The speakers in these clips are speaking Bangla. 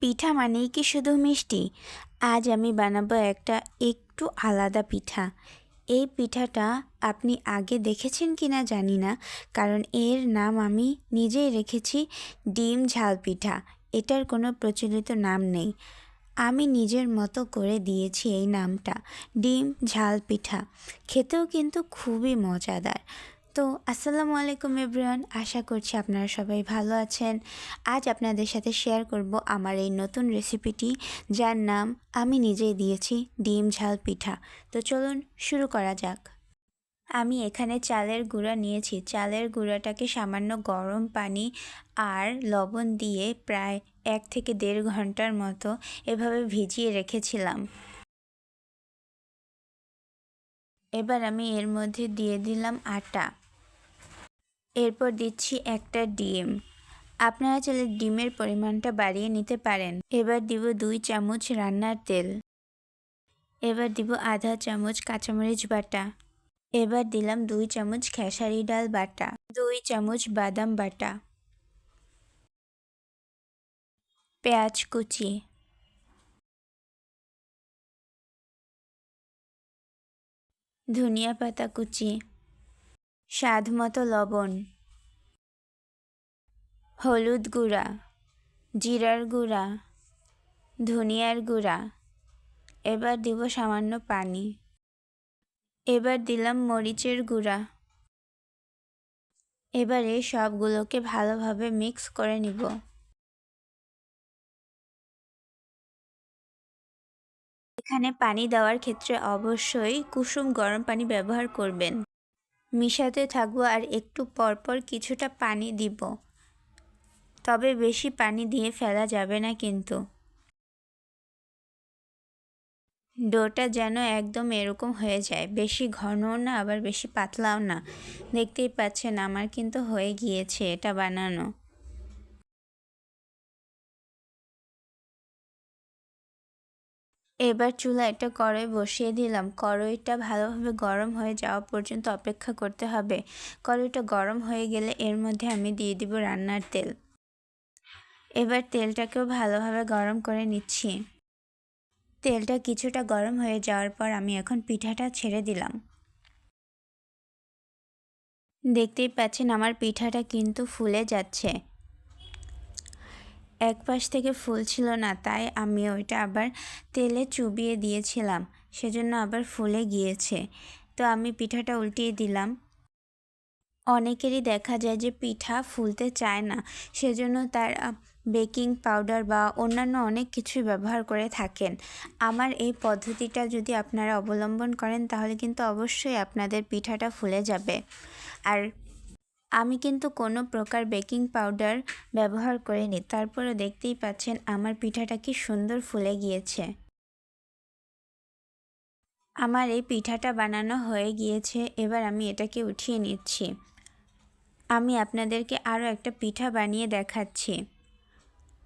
পিঠা মানেই কি শুধু মিষ্টি? আজ আমি বানাবো একটা একটু আলাদা পিঠা। এই পিঠাটা আপনি আগে দেখেছেন কিনা জানি না, কারণ এর নাম আমি নিজেই রেখেছি ডিম ঝাল পিঠা। এটার কোনো প্রচলিত নাম নেই। আমি নিজের মতো করে দিয়েছি এই নামটা, ডিম ঝাল পিঠা। খেতেও কিন্তু খুবই মজাদার। তো আসসালামু আলাইকুম এভরিওয়ান, আশা করছি আপনারা সবাই ভালো আছেন। আজ আপনাদের সাথে শেয়ার করব আমার এই নতুন রেসিপিটি, যার নাম আমি নিজেই দিয়েছি ডিম ঝাল পিঠা। তো চলুন শুরু করা যাক। আমি এখানে চালের গুঁড়া নিয়েছি। চালের গুঁড়াটাকে সামান্য গরম পানি আর লবণ দিয়ে প্রায় 1 থেকে 1.5 ঘন্টার মতো এভাবে ভিজিয়ে রেখেছিলাম। এবার আমি এর মধ্যে দিয়ে দিলাম আটা। এরপর দিচ্ছি একটা ডিম। আপনারা চাইলে ডিমের পরিমাণটা বাড়িয়ে নিতে পারেন। এবার দিব 2 চামচ রান্নার তেল। এবার দিব আধা চামচ কাঁচামরিচ বাটা। এবার দিলাম 2 চামচ খেসারি ডাল বাটা, 2 চামচ বাদাম বাটা, পেঁয়াজ কুচি, ধনিয়া পাতা কুচি, স্বাদ মতো লবণ, হলুদ গুঁড়া, জিরার গুঁড়া, ধনিয়ার গুঁড়া। এবার দিব সামান্য পানি। এবার দিলাম মরিচের গুঁড়া। এবারে সবগুলোকে ভালোভাবে মিক্স করে নিব। এখানে পানি দেওয়ার ক্ষেত্রে অবশ্যই কুসুম গরম পানি ব্যবহার করবেন। মিশাতে থাকবো আর একটু পরপর কিছুটা পানি দিব, তবে বেশি পানি দিয়ে ফেলা যাবে না কিন্তু। ডোটা যেন একদম এরকম হয়ে যায়, বেশি ঘনও না আবার বেশি পাতলাও না। দেখতেই পাচ্ছেন আমার কিন্তু হয়ে গিয়েছে এটা বানানো। এবার চুলায় একটা কড়াই বসিয়ে দিলাম। কড়াইটা ভালোভাবে গরম হয়ে যাওয়া পর্যন্ত অপেক্ষা করতে হবে। কড়াইটা গরম হয়ে গেলে এর মধ্যে আমি দিয়ে দিব রান্নার তেল। এবার তেলটাকেও ভালোভাবে গরম করে নিচ্ছি। তেলটা কিছুটা গরম হয়ে যাওয়ার পর আমি এখন পিঠাটা ছেড়ে দিলাম। দেখতেই পাচ্ছেন আমার পিঠাটা কিন্তু ফুলে যাচ্ছে। এক পাশ থেকে ফুলছিল না, তাই আমি ওইটা আবার তেলে চুবিয়ে দিয়েছিলাম, সেজন্য আবার ফুলে গিয়েছে। তো আমি পিঠাটা উল্টিয়ে দিলাম। অনেকেরই দেখা যায় যে পিঠা ফুলতে চায় না, সেজন্য তারা বেকিং পাউডার বা অন্যান্য অনেক কিছুই ব্যবহার করে থাকেন। আমার এই পদ্ধতিটা যদি আপনারা অবলম্বন করেন তাহলে কিন্তু অবশ্যই আপনাদের পিঠাটা ফুলে যাবে। আর আমি কিন্তু কোনো প্রকার বেকিং পাউডার ব্যবহার করিনি, তারপরে দেখতেই পাচ্ছেন আমার পিঠাটা কি সুন্দর ফুলে গিয়েছে। আমার এই পিঠাটা বানানো হয়ে গিয়েছে, এবার আমি এটাকে উঠিয়ে নিচ্ছি। আমি আপনাদেরকে আরও একটা পিঠা বানিয়ে দেখাচ্ছি।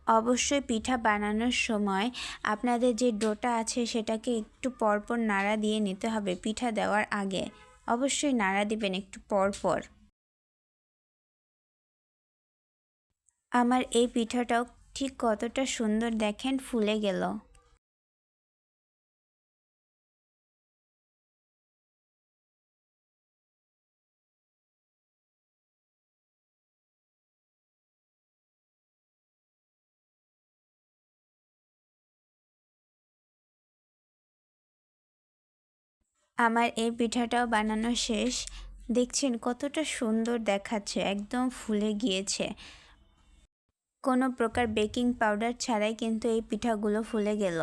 অবশ্যই পিঠা বানানোর সময় আপনাদের যে ডোটা আছে সেটাকে একটু পরপর নাড়া দিয়ে নিতে হবে। পিঠা দেওয়ার আগে অবশ্যই নাড়া দিবেন একটু পরপর। আমার এই পিঠাটাও ঠিক কতটা সুন্দর দেখেন ফুলে গেল। আমার এই পিঠাটাও বানানো শেষ। দেখছেন কতটা সুন্দর দেখাচ্ছে, একদম ফুলে গিয়েছে। কোনো প্রকার বেকিং পাউডার ছাড়াই কিন্তু এই পিঠাগুলো ফুলে গেল।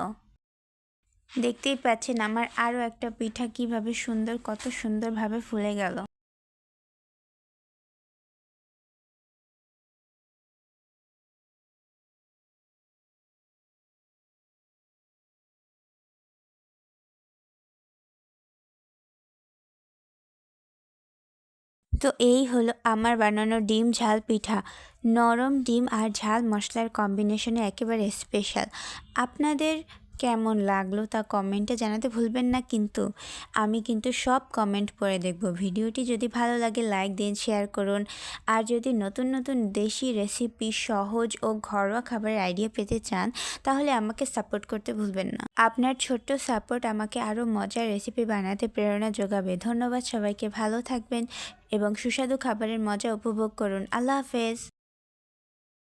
দেখতেই পাচ্ছেন আমার আরও একটা পিঠা কিভাবে সুন্দর, কত সুন্দরভাবে ফুলে গেল। তো এই হলো আমার বানানো ডিম ঝাল পিঠা। নরম ডিম আর ঝাল মশলার কম্বিনেশনে একেবারে স্পেশাল। আপনাদের কেমন লাগলো তা কমেন্টে জানাতে ভুলবেন না কিন্তু। আমি কিন্তু সব কমেন্ট পড়ে দেখব। ভিডিওটি যদি ভালো লাগে লাইক দিন, শেয়ার করুন। আর যদি নতুন নতুন দেশি রেসিপি, সহজ ও ঘরোয়া খাবারের আইডিয়া পেতে চান তাহলে আমাকে সাপোর্ট করতে ভুলবেন না। আপনার ছোট্ট সাপোর্ট আমাকে আরও মজার রেসিপি বানাতে প্রেরণা যোগাবে। ধন্যবাদ সবাইকে, ভালো থাকবেন এবং সুস্বাদু খাবারের মজা উপভোগ করুন। আল্লাহ হাফেজ।